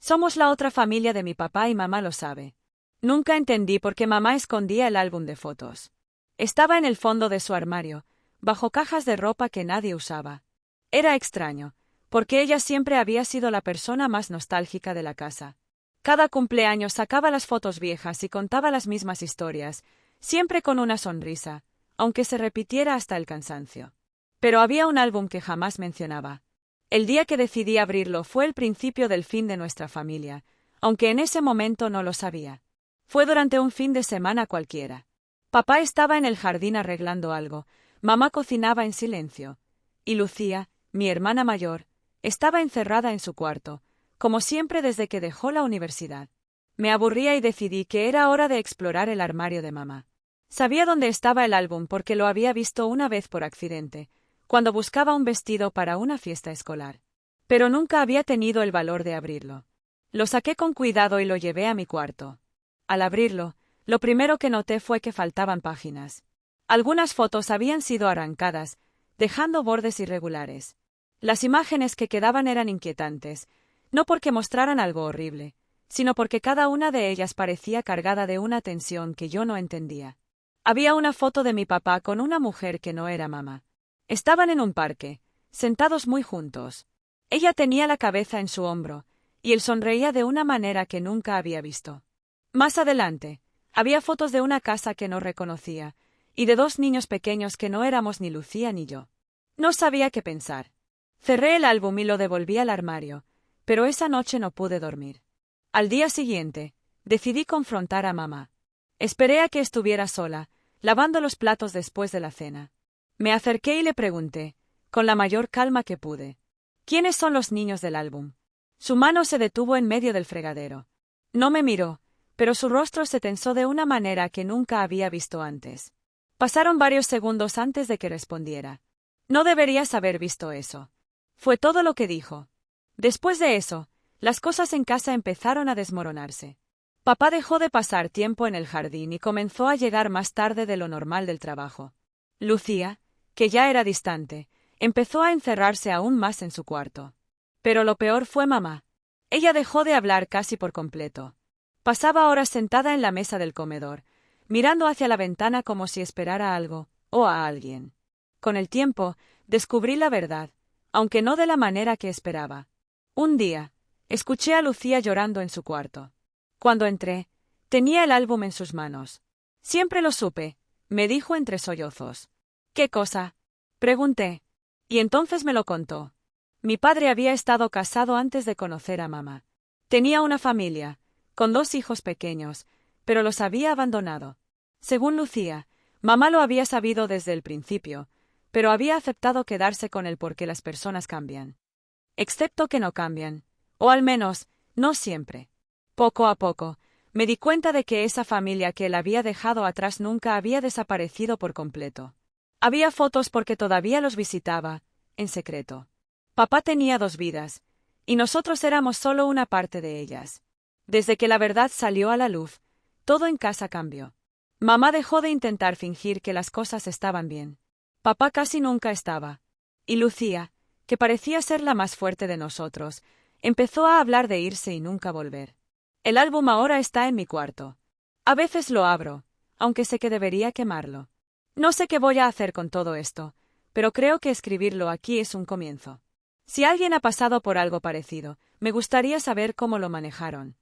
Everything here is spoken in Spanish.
Somos la otra familia de mi papá y mamá lo sabe. Nunca entendí por qué mamá escondía el álbum de fotos. Estaba en el fondo de su armario, bajo cajas de ropa que nadie usaba. Era extraño, porque ella siempre había sido la persona más nostálgica de la casa. Cada cumpleaños sacaba las fotos viejas y contaba las mismas historias, siempre con una sonrisa, aunque se repitiera hasta el cansancio. Pero había un álbum que jamás mencionaba. El día que decidí abrirlo fue el principio del fin de nuestra familia, aunque en ese momento no lo sabía. Fue durante un fin de semana cualquiera. Papá estaba en el jardín arreglando algo, mamá cocinaba en silencio, y Lucía, mi hermana mayor, estaba encerrada en su cuarto, como siempre desde que dejó la universidad. Me aburría y decidí que era hora de explorar el armario de mamá. Sabía dónde estaba el álbum porque lo había visto una vez por accidente, cuando buscaba un vestido para una fiesta escolar. Pero nunca había tenido el valor de abrirlo. Lo saqué con cuidado y lo llevé a mi cuarto. Al abrirlo, lo primero que noté fue que faltaban páginas. Algunas fotos habían sido arrancadas, dejando bordes irregulares. Las imágenes que quedaban eran inquietantes, no porque mostraran algo horrible, sino porque cada una de ellas parecía cargada de una tensión que yo no entendía. Había una foto de mi papá con una mujer que no era mamá. Estaban en un parque, sentados muy juntos. Ella tenía la cabeza en su hombro, y él sonreía de una manera que nunca había visto. Más adelante, había fotos de una casa que no reconocía, y de dos niños pequeños que no éramos ni Lucía ni yo. No sabía qué pensar. Cerré el álbum y lo devolví al armario, pero esa noche no pude dormir. Al día siguiente, decidí confrontar a mamá. Esperé a que estuviera sola, lavando los platos después de la cena. Me acerqué y le pregunté, con la mayor calma que pude, ¿quiénes son los niños del álbum? Su mano se detuvo en medio del fregadero. No me miró, pero su rostro se tensó de una manera que nunca había visto antes. Pasaron varios segundos antes de que respondiera. No deberías haber visto eso. Fue todo lo que dijo. Después de eso, las cosas en casa empezaron a desmoronarse. Papá dejó de pasar tiempo en el jardín y comenzó a llegar más tarde de lo normal del trabajo. Lucía, que ya era distante, empezó a encerrarse aún más en su cuarto. Pero lo peor fue mamá. Ella dejó de hablar casi por completo. Pasaba horas sentada en la mesa del comedor, mirando hacia la ventana como si esperara algo, o a alguien. Con el tiempo, descubrí la verdad, aunque no de la manera que esperaba. Un día, escuché a Lucía llorando en su cuarto. Cuando entré, tenía el álbum en sus manos. Siempre lo supe, me dijo entre sollozos. ¿Qué cosa? Pregunté. Y entonces me lo contó. Mi padre había estado casado antes de conocer a mamá. Tenía una familia, con 2 hijos pequeños, pero los había abandonado. Según Lucía, mamá lo había sabido desde el principio, pero había aceptado quedarse con él porque las personas cambian. Excepto que no cambian, o al menos, no siempre. Poco a poco, me di cuenta de que esa familia que él había dejado atrás nunca había desaparecido por completo. Había fotos porque todavía los visitaba, en secreto. Papá tenía 2 vidas, y nosotros éramos solo una parte de ellas. Desde que la verdad salió a la luz, todo en casa cambió. Mamá dejó de intentar fingir que las cosas estaban bien. Papá casi nunca estaba. Y Lucía, que parecía ser la más fuerte de nosotros, empezó a hablar de irse y nunca volver. El álbum ahora está en mi cuarto. A veces lo abro, aunque sé que debería quemarlo. No sé qué voy a hacer con todo esto, pero creo que escribirlo aquí es un comienzo. Si alguien ha pasado por algo parecido, me gustaría saber cómo lo manejaron.